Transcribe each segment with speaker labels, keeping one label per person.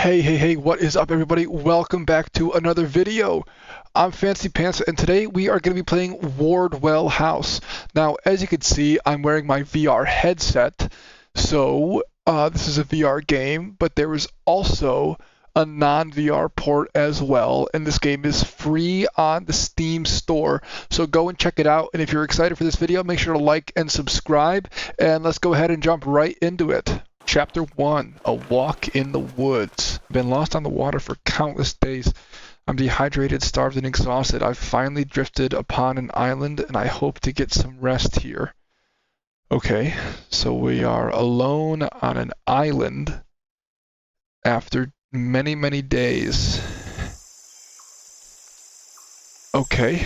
Speaker 1: Hey, what is up everybody? Welcome back to another video. I'm FancyPantss and today we are going to be playing Wardwell House. Now, as you can see, I'm wearing my VR headset. So, this is a VR game, but there is also a non-VR port as well, and this game is free on the Steam store. So go and check it out, and if you're excited for this video, make sure to like and subscribe, and let's go ahead and jump right into it. Chapter 1, A Walk in the Woods. I've been lost on the water for countless days. I'm dehydrated, starved, and exhausted. I've finally drifted upon an island, and I hope to get some rest here. Okay, so we are alone on an island after many days. Okay,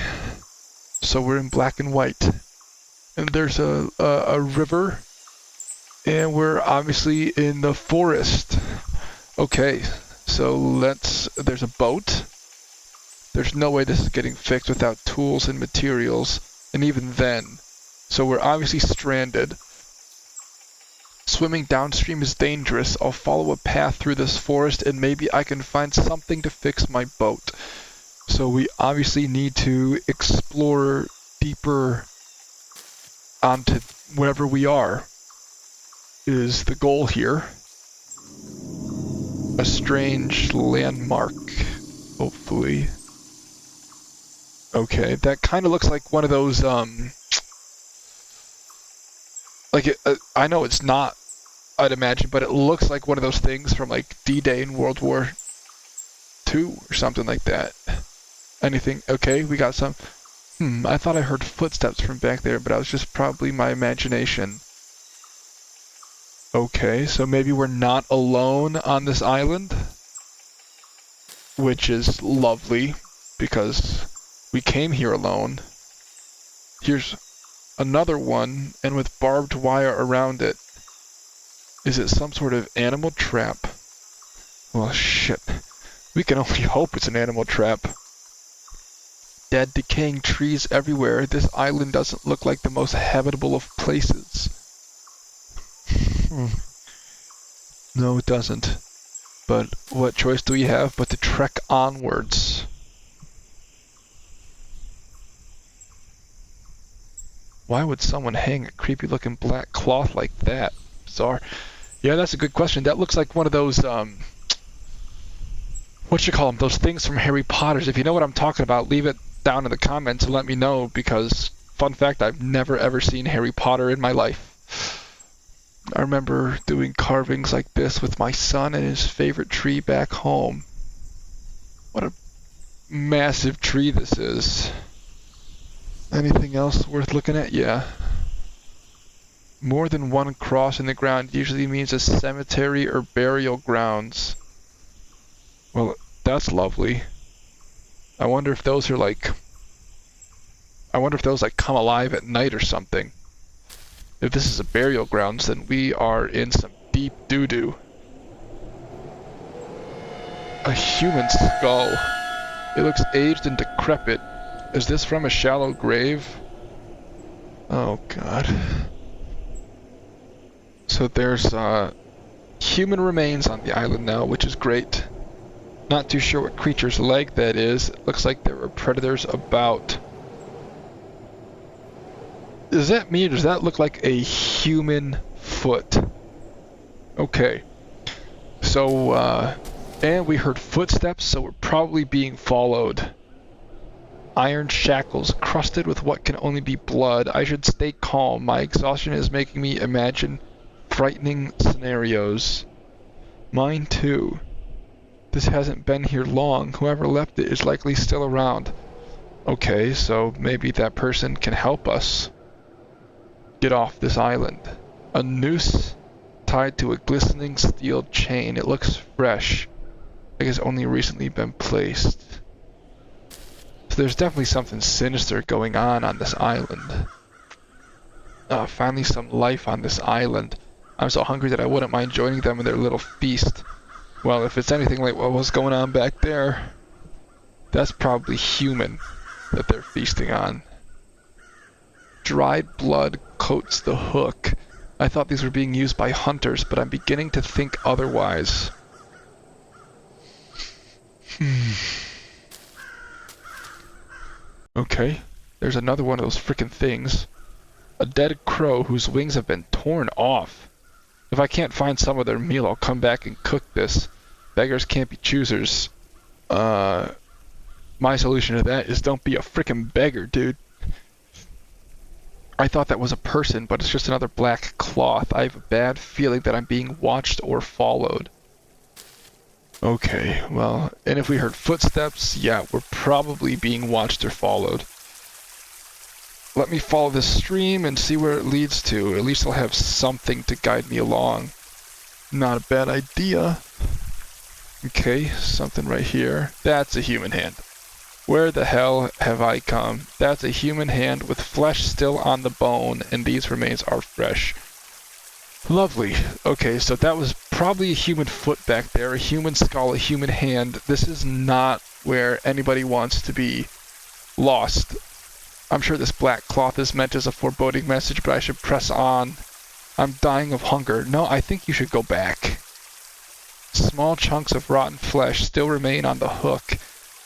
Speaker 1: so we're in black and white. And there's a river. And we're obviously in the forest. Okay, so there's a boat. There's no way this is getting fixed without tools and materials, and even then. So we're obviously stranded. Swimming downstream is dangerous. I'll follow a path through this forest and maybe I can find something to fix my boat. So we obviously need to explore deeper onto wherever we are. Is the goal here. A strange landmark, hopefully. Okay, that kind of looks like one of those, I know it's not, I'd imagine, but it looks like one of those things from, like, D-Day in World War II or something like that. Anything? Okay, we got some. I thought I heard footsteps from back there, but that was just probably my imagination. Okay, so maybe we're not alone on this island, which is lovely, because we came here alone. Here's another one, and with barbed wire around it. Is it some sort of animal trap? Well, shit. We can only hope it's an animal trap. Dead, decaying trees everywhere. This island doesn't look like the most habitable of places. No, it doesn't. But what choice do we have but to trek onwards? Why would someone hang a creepy looking black cloth like that? Bizarre. Yeah, that's a good question. That looks like one of those, what you call them? Those things from Harry Potter's. If you know what I'm talking about, leave it down in the comments and let me know, because, fun fact, I've never ever seen Harry Potter in my life. I remember doing carvings like this with my son and his favorite tree back home. What a massive tree this is. Anything else worth looking at? Yeah. More than one cross in the ground usually means a cemetery or burial grounds. Well, that's lovely. I wonder if those are like... come alive at night or something. If this is a burial grounds, then we are in some deep doo-doo. A human skull. It looks aged and decrepit. Is this from a shallow grave? Oh god. So there's human remains on the island now, which is great. Not too sure what creature's leg that is. It looks like there are predators about. Does that mean, does that look like a human foot? Okay. So, and we heard footsteps, so we're probably being followed. Iron shackles, crusted with what can only be blood. I should stay calm. My exhaustion is making me imagine frightening scenarios. Mine too. This hasn't been here long. Whoever left it is likely still around. Okay, so maybe that person can help us get off this island. A noose tied to a glistening steel chain. It looks fresh. Like it's only recently been placed. So there's definitely something sinister going on this island. Finally some life on this island. I'm so hungry that I wouldn't mind joining them in their little feast. Well, if it's anything like what was going on back there, that's probably human that they're feasting on. Dried blood coats the hook. I thought these were being used by hunters, but I'm beginning to think otherwise. Okay, there's another one of those frickin' things. A dead crow whose wings have been torn off. If I can't find some of their meal, I'll come back and cook this. Beggars can't be choosers. My solution to that is don't be a frickin' beggar, dude. I thought that was a person, but it's just another black cloth. I have a bad feeling that I'm being watched or followed. Okay, well, and if we heard footsteps, yeah, we're probably being watched or followed. Let me follow this stream and see where it leads to. At least I'll have something to guide me along. Not a bad idea. Okay, something right here. That's a human hand. Where the hell have I come? That's a human hand with flesh still on the bone, and these remains are fresh. Lovely. Okay, so that was probably a human foot back there, a human skull, a human hand. This is not where anybody wants to be lost. I'm sure this black cloth is meant as a foreboding message, but I should press on. I'm dying of hunger. No, I think you should go back. Small chunks of rotten flesh still remain on the hook.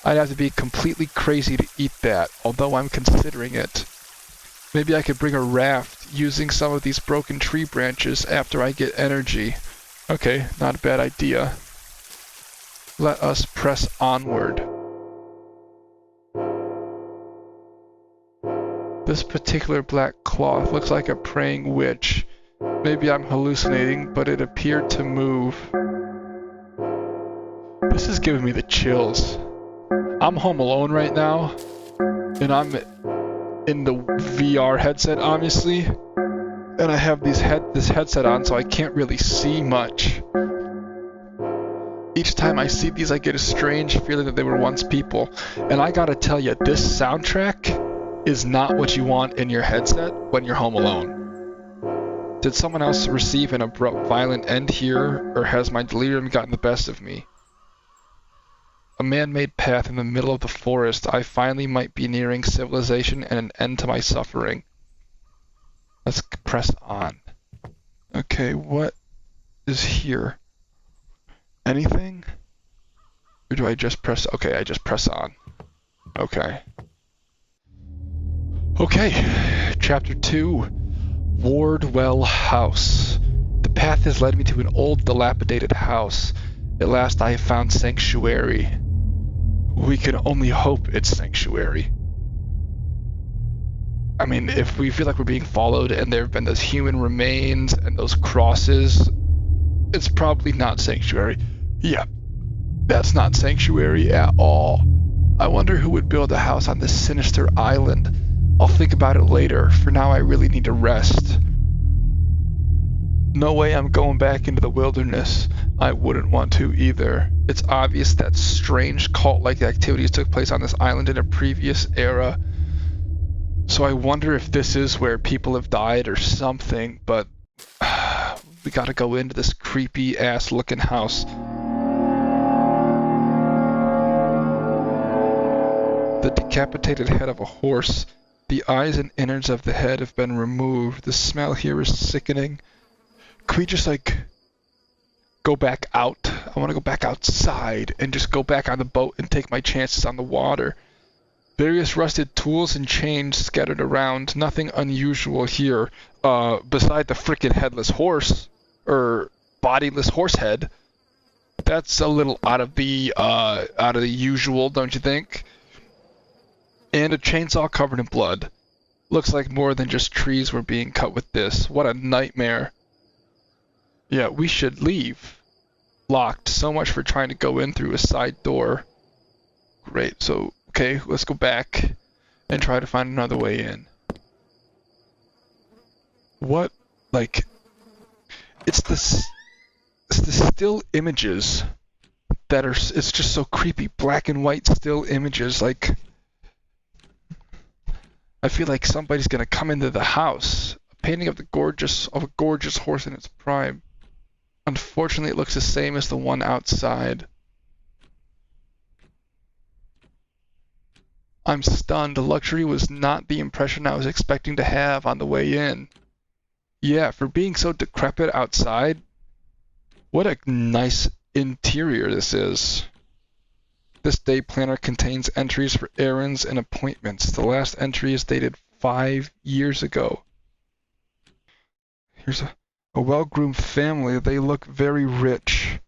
Speaker 1: I'd have to be completely crazy to eat that, although I'm considering it. Maybe I could bring a raft using some of these broken tree branches after I get energy. Okay, not a bad idea. Let us press onward. This particular black cloth looks like a praying witch. Maybe I'm hallucinating, but it appeared to move. This is giving me the chills. I'm home alone right now, and I'm in the VR headset, obviously, and I have this headset on, so I can't really see much. Each time I see these, I get a strange feeling that they were once people, and I gotta tell you, this soundtrack is not what you want in your headset when you're home alone. Did someone else receive an abrupt, violent end here, or has my delirium gotten the best of me? A man-made path in the middle of the forest. I finally might be nearing civilization and an end to my suffering. Let's press on. Okay, what is here? Anything? Or do I just press... Okay, I just press on. Okay. Okay, Chapter 2. Wardwell House. The path has led me to an old, dilapidated house. At last I have found sanctuary. We can only hope it's sanctuary. I mean, if we feel like we're being followed and there have been those human remains and those crosses, it's probably not sanctuary. Yeah, that's not sanctuary at all. I wonder who would build a house on this sinister island. I'll think about it later. For now, I really need to rest. No way I'm going back into the wilderness. I wouldn't want to either. It's obvious that strange cult-like activities took place on this island in a previous era. So I wonder if this is where people have died or something, but we gotta go into this creepy-ass looking house. The decapitated head of a horse. The eyes and innards of the head have been removed. The smell here is sickening. Could we just, like, go back out? I want to go back outside and just go back on the boat and take my chances on the water. Various rusted tools and chains scattered around. Nothing unusual here, beside the frickin' headless horse, or bodiless horse head. That's a little out of the usual, don't you think? And a chainsaw covered in blood. Looks like more than just trees were being cut with this. What a nightmare. Yeah, we should leave. Locked. So much for trying to go in through a side door. Great, so, okay, let's go back and try to find another way in. What, like, it's the still images that are, it's just so creepy. Black and white still images, like, I feel like somebody's gonna come into the house. A painting of a gorgeous horse in its prime. Unfortunately, it looks the same as the one outside. I'm stunned. Luxury was not the impression I was expecting to have on the way in. Yeah, for being so decrepit outside, what a nice interior this is. This day planner contains entries for errands and appointments. The last entry is dated 5 years ago. Here's a well-groomed family. They look very rich.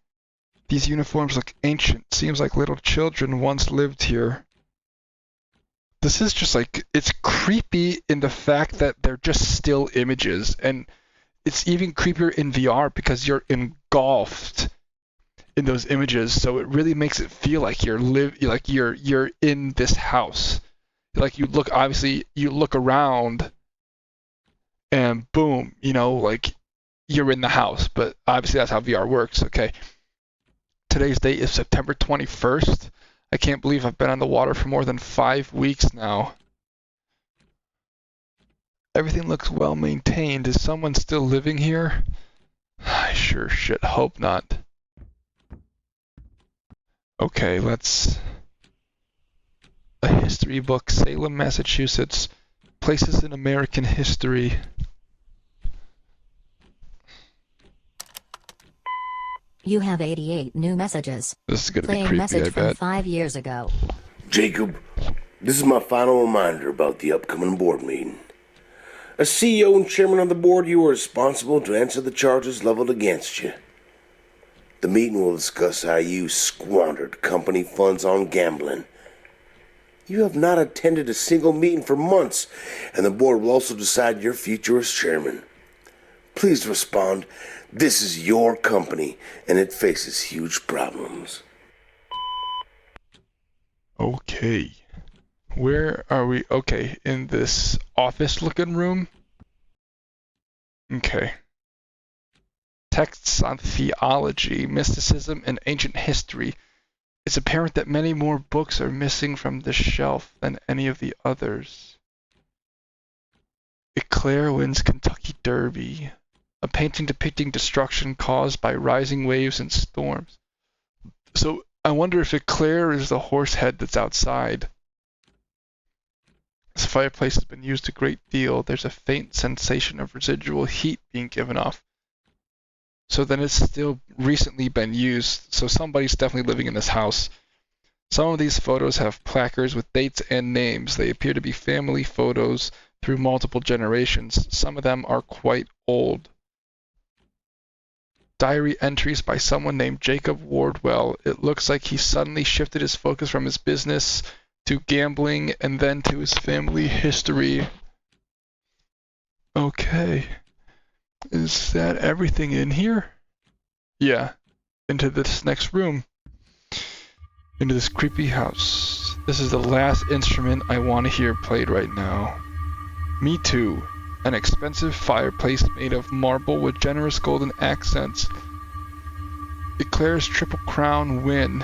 Speaker 1: These uniforms look ancient. Seems like little children once lived here. This is just like, it's creepy in the fact that they're just still images, and it's even creepier in VR because you're engulfed in those images, so it really makes it feel like you're in this house. Like you look around and boom, like you're in the house, but obviously that's how VR works, okay? Today's date is September 21st. I can't believe I've been on the water for more than 5 weeks now. Everything looks well maintained. Is someone still living here? I sure shit hope not. Okay, let's... A history book, Salem, Massachusetts. Places in American history.
Speaker 2: You have 88 new messages.
Speaker 1: This is gonna be
Speaker 2: Playing
Speaker 1: creepy,
Speaker 2: message
Speaker 1: I
Speaker 2: from
Speaker 1: bet.
Speaker 2: 5 years ago.
Speaker 3: Jacob, this is my final reminder about the upcoming board meeting. As CEO and chairman of the board, you are responsible to answer the charges leveled against you. The meeting will discuss how you squandered company funds on gambling. You have not attended a single meeting for months, and the board will also decide your future as chairman. Please respond. This is your company, and it faces huge problems.
Speaker 1: Okay. Where are we? Okay, in this office-looking room? Okay. Texts on theology, mysticism, and ancient history. It's apparent that many more books are missing from this shelf than any of the others. Eclair wins Kentucky Derby. A painting depicting destruction caused by rising waves and storms. So I wonder if Eclair is the horse head that's outside. This fireplace has been used a great deal. There's a faint sensation of residual heat being given off. So then it's still recently been used. So somebody's definitely living in this house. Some of these photos have placards with dates and names. They appear to be family photos through multiple generations. Some of them are quite old. Diary entries by someone named Jacob Wardwell. It looks like he suddenly shifted his focus from his business to gambling and then to his family history. Okay. Is that everything in here? Yeah. Into this next room. Into this creepy house. This is the last instrument I want to hear played right now. Me Too. An expensive fireplace made of marble with generous golden accents. Eclair's Triple Crown win.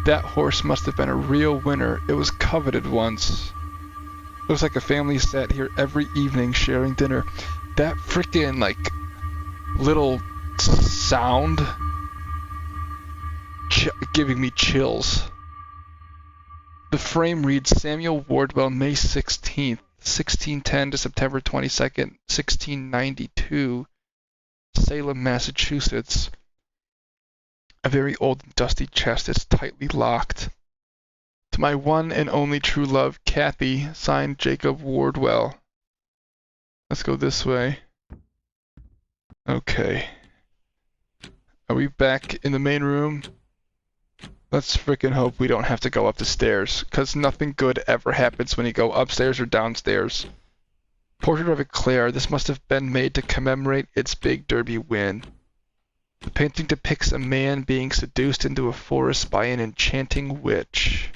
Speaker 1: That horse must have been a real winner. It was coveted once. Looks like a family sat here every evening sharing dinner. That freaking, like, little sound giving me chills. The frame reads Samuel Wardwell, May 16th. 1610 to September 22nd, 1692, Salem, Massachusetts. A very old and dusty chest is tightly locked. To my one and only true love, Kathy, signed Jacob Wardwell. Let's go this way. Okay. Are we back in the main room? Let's frickin' hope we don't have to go up the stairs, because nothing good ever happens when you go upstairs or downstairs. Portrait of Eclair. This must have been made to commemorate its big derby win. The painting depicts a man being seduced into a forest by an enchanting witch.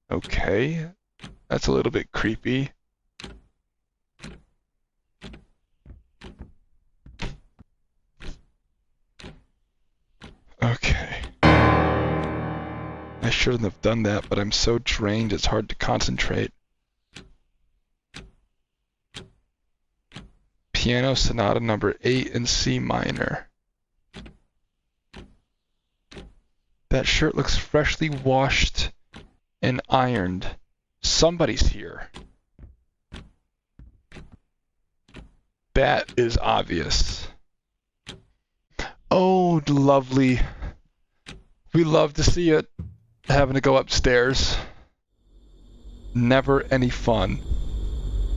Speaker 1: Okay. That's a little bit creepy. Okay. I shouldn't have done that, but I'm so drained it's hard to concentrate. Piano Sonata number 8 in C minor. That shirt looks freshly washed and ironed. Somebody's here. That is obvious. Oh, lovely. We love to see it. having to go upstairs. Never any fun.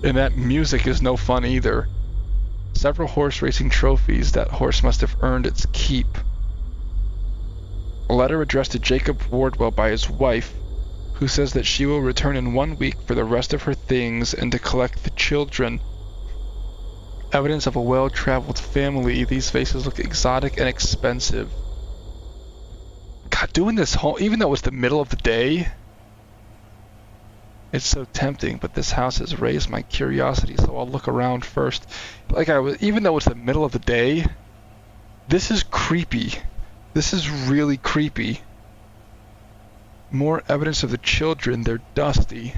Speaker 1: And that music is no fun either. Several horse racing trophies. That horse must have earned its keep. A letter addressed to Jacob Wardwell by his wife, who says that she will return in 1 week for the rest of her things and to collect the children. Evidence of a well-traveled family. These faces look exotic and expensive. God, doing this home, even though it's the middle of the day, it's so tempting, but this house has raised my curiosity, so I'll look around first. Even though it's the middle of the day, this is creepy. This is really creepy. More evidence of the children. They're dusty.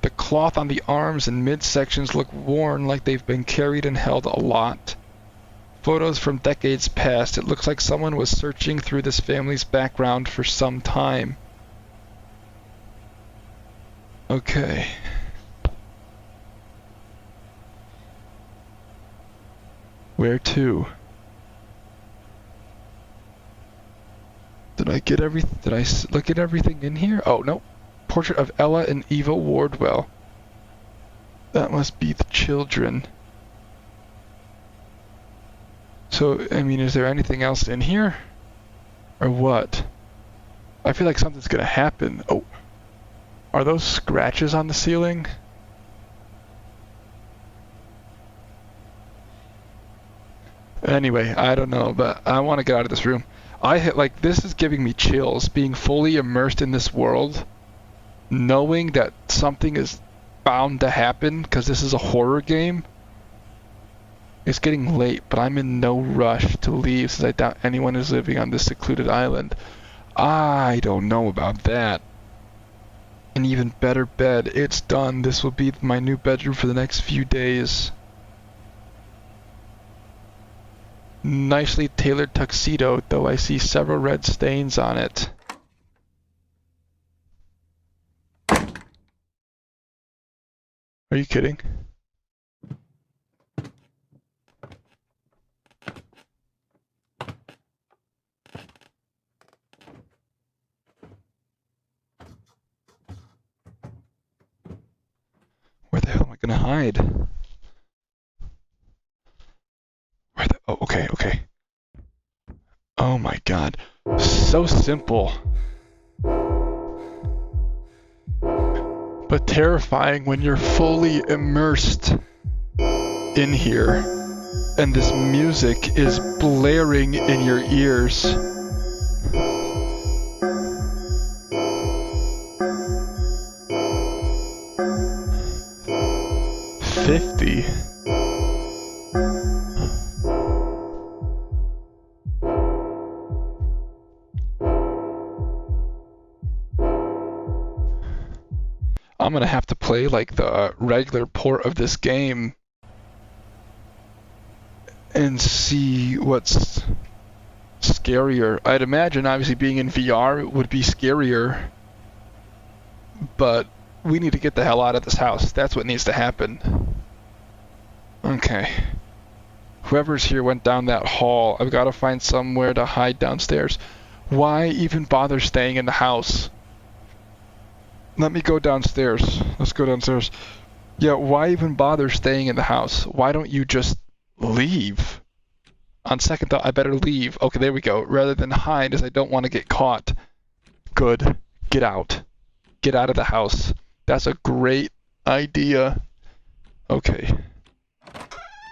Speaker 1: The cloth on the arms and midsections look worn, like they've been carried and held a lot. Photos from decades past. It looks like someone was searching through this family's background for some time. Okay. Where to? Did I look at everything in here? Oh, no. Portrait of Ella and Eva Wardwell. That must be the children. So, I mean, is there anything else in here? Or what? I feel like something's gonna happen. Oh. Are those scratches on the ceiling? Anyway, I don't know, but I want to get out of this room. This is giving me chills, being fully immersed in this world, knowing that something is bound to happen, because this is a horror game. It's getting late, but I'm in no rush to leave, since I doubt anyone is living on this secluded island. I don't know about that. An even better bed. It's done. This will be my new bedroom for the next few days. Nicely tailored tuxedo, though I see several red stains on it. Are you kidding? Where the hell am I gonna hide? Oh, okay. Oh my god. So simple. But terrifying when you're fully immersed in here. And this music is blaring in your ears. $50. I'm gonna have to play like the regular port of this game and see what's scarier. I'd imagine obviously being in VR would be scarier, but we need to get the hell out of this house. That's what needs to happen. Okay. Whoever's here went down that hall. I've got to find somewhere to hide downstairs. Why even bother staying in the house? Let me go downstairs. Let's go downstairs. Yeah, why even bother staying in the house? Why don't you just leave? On second thought, I better leave. Okay, there we go. Rather than hide, as I don't want to get caught. Good. Get out. Get out of the house. That's a great idea. Okay.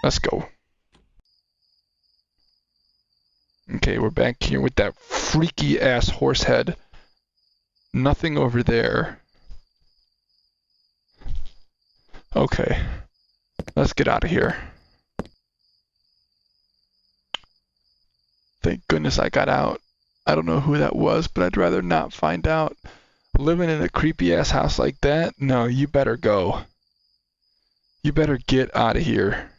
Speaker 1: Let's go. Okay, we're back here with that freaky ass horse head. Nothing over there. Okay. Let's get out of here. Thank goodness I got out. I don't know who that was, but I'd rather not find out. Living in a creepy ass house like that? No, you better go. You better get out of here.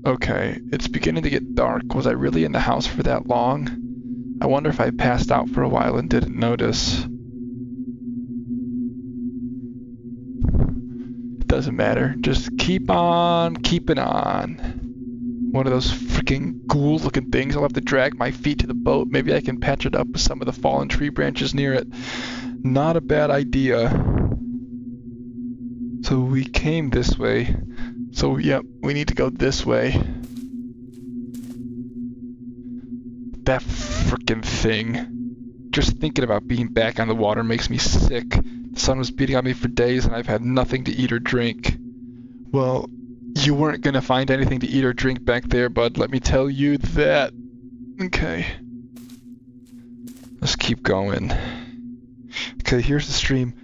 Speaker 1: Okay, it's beginning to get dark. Was I really in the house for that long? I wonder if I passed out for a while and didn't notice. It doesn't matter. Just keep on keeping on. one of those freaking ghoul-looking things. I'll have to drag my feet to the boat. Maybe I can patch it up with some of the fallen tree branches near it. Not a bad idea. So we came this way. So, yep, we need to go this way. That frickin' thing. Just thinking about being back on the water makes me sick. The sun was beating on me for days and I've had nothing to eat or drink. Well, you weren't gonna find anything to eat or drink back there, bud. Let me tell you that. Okay. Let's keep going. Okay, here's the stream.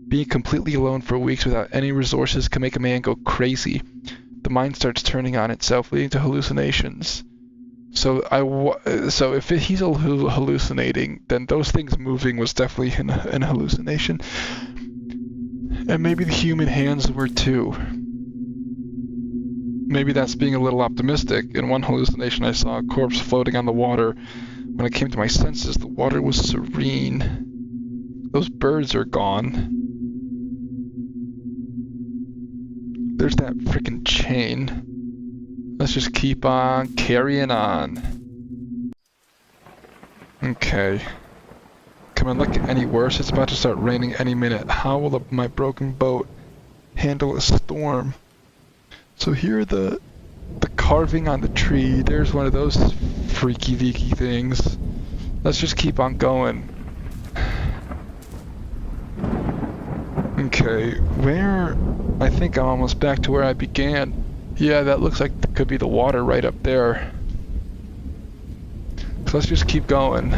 Speaker 1: Being completely alone for weeks without any resources can make a man go crazy. The mind starts turning on itself, leading to hallucinations. So if he's hallucinating, then those things moving was definitely an hallucination. And maybe the human hands were too. Maybe that's being a little optimistic. In one hallucination I saw a corpse floating on the water. When I came to my senses, the water was serene. Those birds are gone. There's that frickin' chain. Let's just keep on carrying on. Okay. Can my luck get any worse? It's about to start raining any minute. How will my broken boat handle a storm? So here are the carving on the tree. There's one of those freaky deaky things. Let's just keep on going. Okay, I think I'm almost back to where I began. Yeah, that looks like it could be the water right up there. So let's just keep going.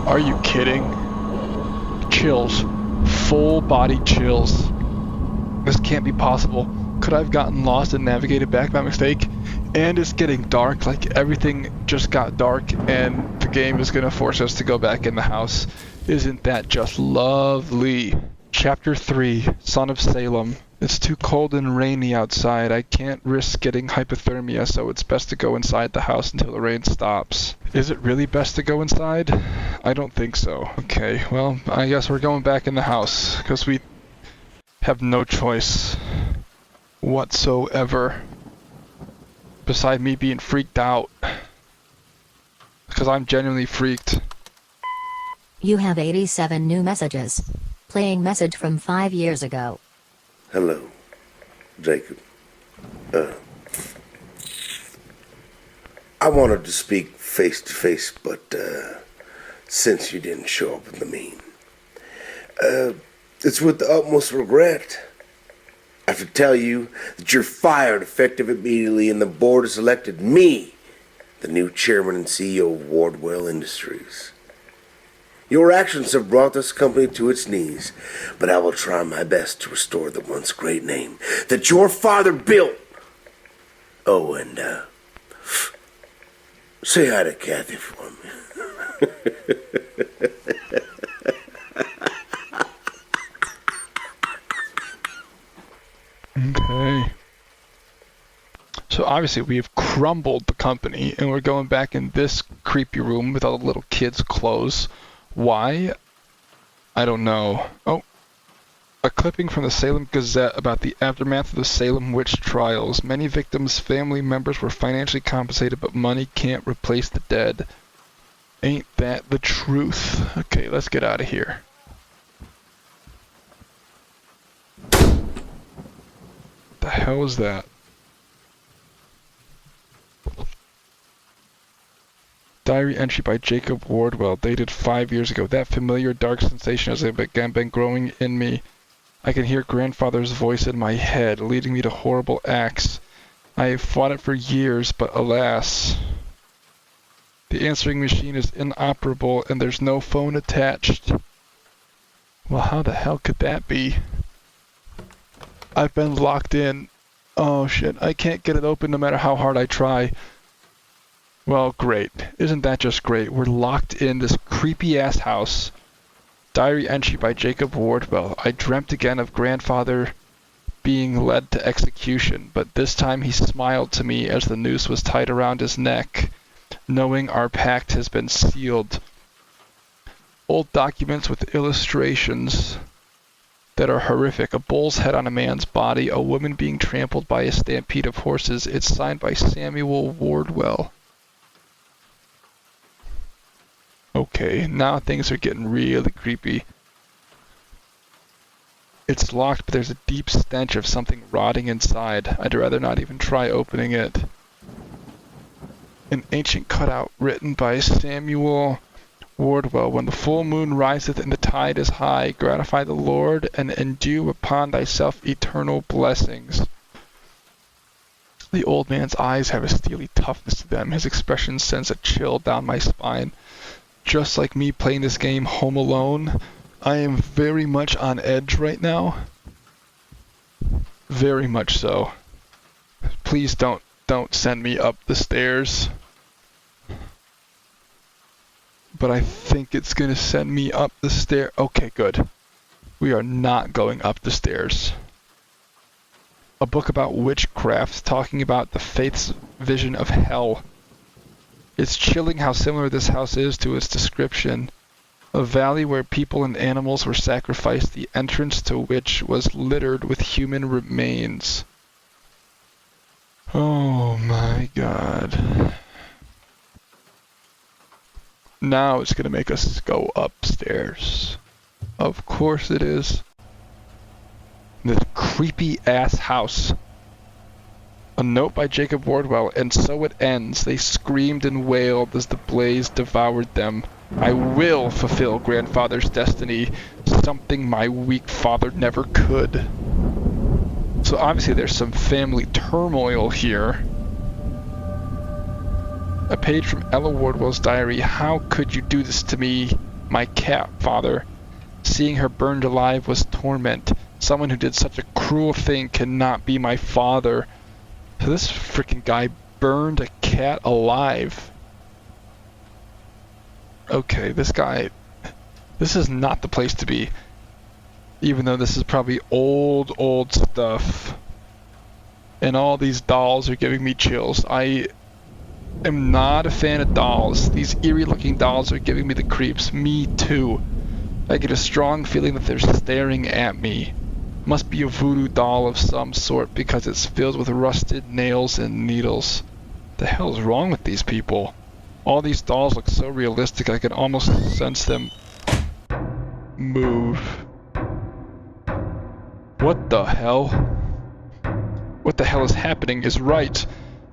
Speaker 1: Are you kidding? Chills. Full body chills. This can't be possible. Could I have gotten lost and navigated back by mistake? And it's getting dark, like everything just got dark and the game is gonna force us to go back in the house. Isn't that just lovely? Chapter 3, Son of Salem. It's too cold and rainy outside. I can't risk getting hypothermia, so it's best to go inside the house until the rain stops. Is it really best to go inside? I don't think so. Okay, well, I guess we're going back in the house, because we have no choice whatsoever. Beside me being freaked out. Because I'm genuinely freaked.
Speaker 2: You have 87 new messages. Playing message from 5 years ago.
Speaker 3: Hello, Jacob. I wanted to speak face to face, but since you didn't show up in the mean, it's with the utmost regret. I have to tell you that you're fired effective immediately, and the board has elected me the new chairman and CEO of Wardwell Industries. Your actions have brought this company to its knees, but I will try my best to restore the once great name that your father built. Oh, and say hi to Kathy for me.
Speaker 1: Okay. So obviously we have crumbled the company and we're going back in this creepy room with all the little kids' clothes. Why? I don't know. Oh. A clipping from the Salem Gazette about the aftermath of the Salem witch trials. Many victims' family members were financially compensated, but money can't replace the dead. Ain't that the truth? Okay, let's get out of here. The hell is that? Diary entry by Jacob Wardwell, dated 5 years ago. That familiar dark sensation has been growing in me. I can hear grandfather's voice in my head, leading me to horrible acts. I have fought it for years, but alas. The answering machine is inoperable, and there's no phone attached. Well, how the hell could that be? I've been locked in. Oh shit, I can't get it open no matter how hard I try. Well, great. Isn't that just great? We're locked in this creepy-ass house. Diary entry by Jacob Wardwell. I dreamt again of grandfather being led to execution, but this time he smiled to me as the noose was tied around his neck, knowing our pact has been sealed. Old documents with illustrations. that are horrific. A bull's head on a man's body, a woman being trampled by a stampede of horses. It's signed by Samuel Wardwell. Okay, now things are getting really creepy. It's locked, but there's a deep stench of something rotting inside. I'd rather not even try opening it. An ancient cutout written by Samuel Wardwell. When the full moon riseth and the tide is high, gratify the Lord and endue upon thyself eternal blessings. The old man's eyes have a steely toughness to them. His expression sends a chill down my spine. Just like me playing this game home alone, I am very much on edge right now. Very much so. Please don't send me up the stairs. But I think it's gonna send me up the stair. Okay, good. We are not going up the stairs. A book about witchcraft talking about the faith's vision of hell. It's chilling how similar this house is to its description. A valley where people and animals were sacrificed, the entrance to which was littered with human remains. Oh my god. Now it's gonna make us go upstairs. Of course it is. This creepy ass house. A note by Jacob Wardwell, and so it ends. They screamed and wailed as the blaze devoured them. I will fulfill grandfather's destiny, something my weak father never could. So obviously there's some family turmoil here. A page from Ella Wardwell's diary. How could you do this to me, my cat, father? Seeing her burned alive was torment. Someone who did such a cruel thing cannot be my father. So this freaking guy burned a cat alive. Okay, this is not the place to be. Even though this is probably old stuff. And all these dolls are giving me chills. I am not a fan of dolls. These eerie looking dolls are giving me the creeps. Me too. I get a strong feeling that they're staring at me. Must be a voodoo doll of some sort because it's filled with rusted nails and needles. The hell is wrong with these people? All these dolls look so realistic I can almost sense them move. What the hell? What the hell is happening is right.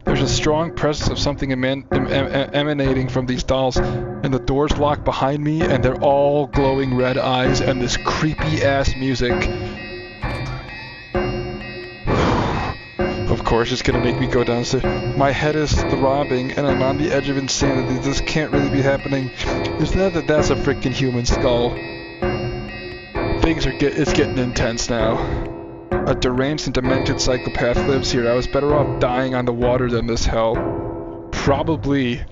Speaker 1: There's a strong presence of something emanating from these dolls, and the doors lock behind me, and they're all glowing red eyes and this creepy ass music. Of course, it's gonna make me go downstairs. My head is throbbing, and I'm on the edge of insanity. This can't really be happening. It's not that that's a freaking human skull. It's getting intense now. A deranged and demented psychopath lives here. I was better off dying on the water than this hell. Probably.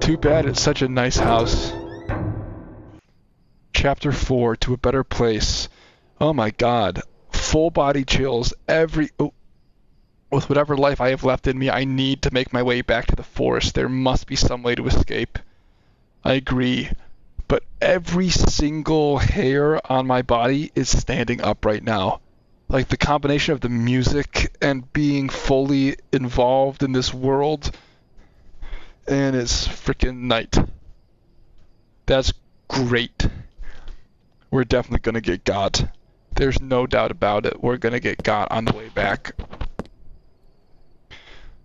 Speaker 1: Too bad it's such a nice house. Chapter 4, To a Better Place. Oh my god. Full body chills. With whatever life I have left in me, I need to make my way back to the forest. There must be some way to escape. I agree. But every single hair on my body is standing up right now. Like the combination of the music and being fully involved in this world. And it's freaking night. That's great. We're definitely gonna get got. There's no doubt about it. We're gonna get got on the way back.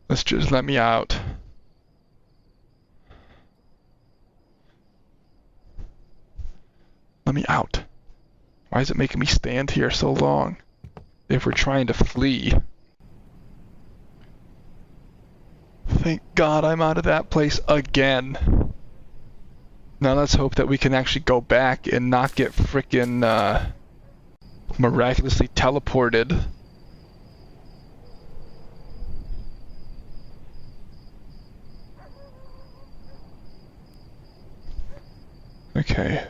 Speaker 1: Let's just let me out. Let me out. Why is it making me stand here so long? If we're trying to flee. Thank God I'm out of that place again. Now let's hope that we can actually go back and not get frickin' miraculously teleported. Okay.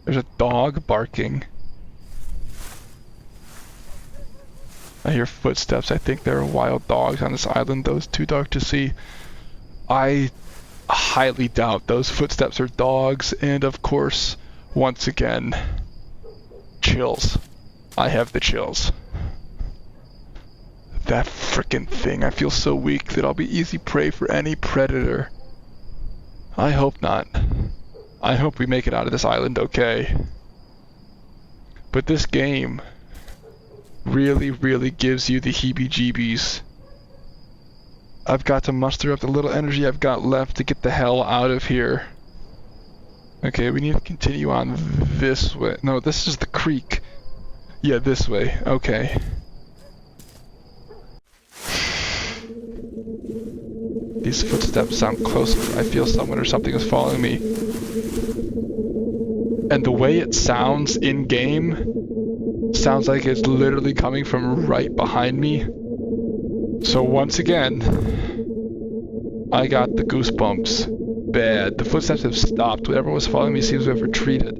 Speaker 1: There's a dog barking. I hear footsteps. I think there are wild dogs on this island. Those too dark to see. I highly doubt those footsteps are dogs. And of course, once again, chills. I have the chills. That frickin' thing. I feel so weak that I'll be easy prey for any predator. I hope not. I hope we make it out of this island okay. But this game really, really gives you the heebie-jeebies. I've got to muster up the little energy I've got left to get the hell out of here. Okay, we need to continue on this way. No, this is the creek. Yeah, this way. Okay. These footsteps sound close. I feel someone or something is following me. And the way it sounds in-game sounds like it's literally coming from right behind me. So once again, I got the goosebumps. Bad. The footsteps have stopped. Whatever was following me seems to have retreated.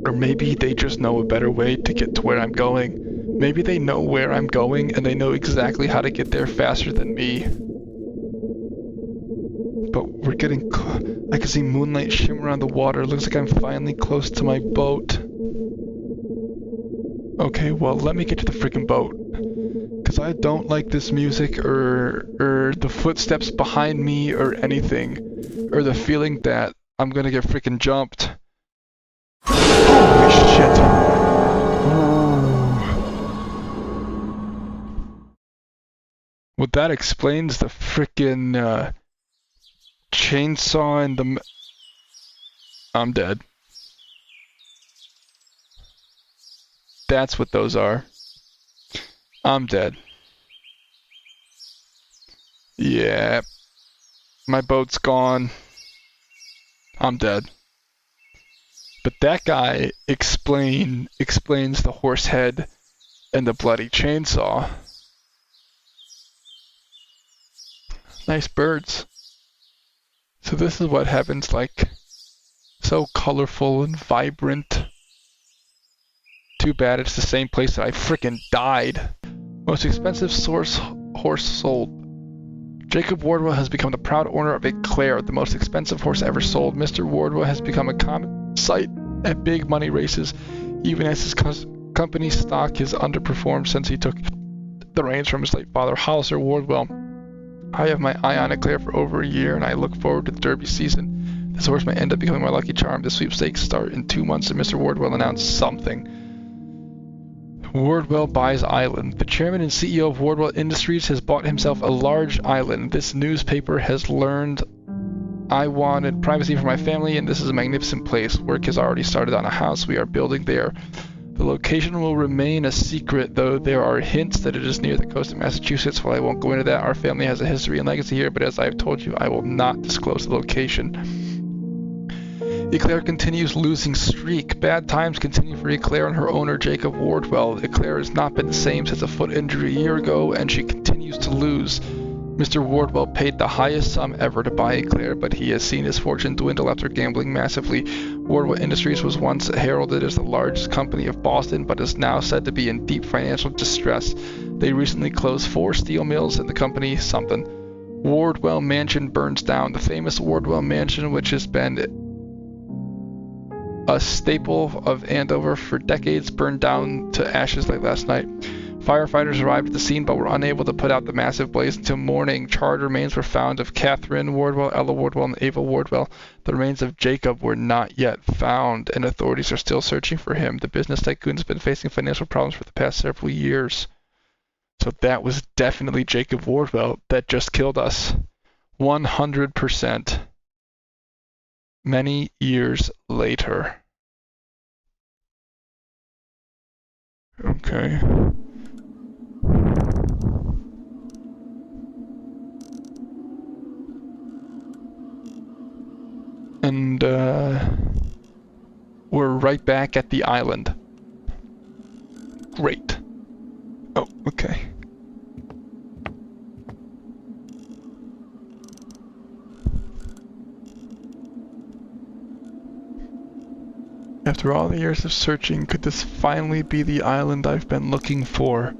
Speaker 1: Or maybe they just know a better way to get to where I'm going. Maybe they know where I'm going and they know exactly how to get there faster than me. But we're getting I can see moonlight shimmer on the water. Looks like I'm finally close to my boat. Okay, well, let me get to the freaking boat. Because I don't like this music or the footsteps behind me or anything. Or the feeling that I'm gonna get freaking jumped. Holy shit. Well, that explains the frickin' chainsaw and the... I'm dead. That's what those are. I'm dead. Yeah. My boat's gone. I'm dead. But that guy explains the horse head and the bloody chainsaw. Nice birds. So this is what heaven's like. So colorful and vibrant. Too bad it's the same place that I frickin' died. Most expensive horse sold. Jacob Wardwell has become the proud owner of Eclair, the most expensive horse ever sold. Mr. Wardwell has become a common sight at big money races, even as his company's stock has underperformed since he took the reins from his late father, Hollister Wardwell. I have my eye on Eclair for over a year, and I look forward to the Derby season. This horse may end up becoming my lucky charm. The sweepstakes start in 2 months, and Mr. Wardwell announced something. Wardwell buys island. The chairman and CEO of Wardwell Industries has bought himself a large island. This newspaper has learned I wanted privacy for my family, and this is a magnificent place. Work has already started on a house we are building there. The location will remain a secret, though there are hints that it is near the coast of Massachusetts. While I won't go into that, our family has a history and legacy here, but as I have told you, I will not disclose the location. Eclair continues losing streak. Bad times continue for Eclair and her owner, Jacob Wardwell. Eclair has not been the same since a foot injury a year ago, and she continues to lose. Mr. Wardwell paid the highest sum ever to buy Eclair, but he has seen his fortune dwindle after gambling massively. Wardwell Industries was once heralded as the largest company of Boston, but is now said to be in deep financial distress. They recently closed 4 steel mills, and the company something. Wardwell Mansion burns down. The famous Wardwell Mansion, which has been a staple of Andover for decades, burned down to ashes late last night. Firefighters arrived at the scene but were unable to put out the massive blaze until morning. Charred remains were found of Catherine Wardwell, Ella Wardwell, and Ava Wardwell. The remains of Jacob were not yet found, and authorities are still searching for him. The business tycoon has been facing financial problems for the past several years. So that was definitely Jacob Wardwell that just killed us. 100%. Many years later. Okay. And, we're right back at the island. Great. Oh, okay. After all the years of searching, could this finally be the island I've been looking for?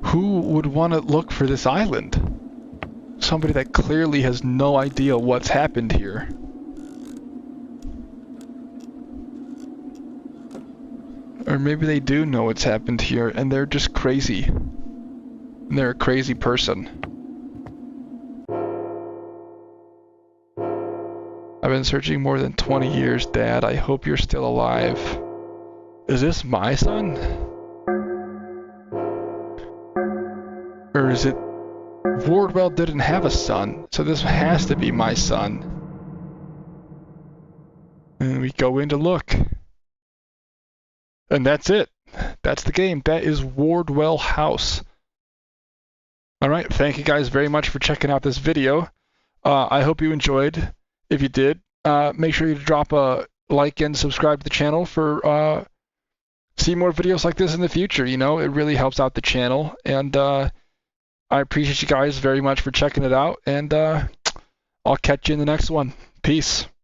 Speaker 1: Who would want to look for this island? Somebody that clearly has no idea what's happened here. Or maybe they do know what's happened here, and they're just crazy. And they're a crazy person. I've been searching more than 20 years, Dad. I hope you're still alive. Is this my son? Or is it... Wardwell didn't have a son, so this has to be my son. And we go in to look. And that's it. That's the game. That is Wardwell House. Alright, thank you guys very much for checking out this video. I hope you enjoyed. If you did, make sure you drop a like and subscribe to the channel for see more videos like this in the future. You know, it really helps out the channel. And I appreciate you guys very much for checking it out. And I'll catch you in the next one. Peace.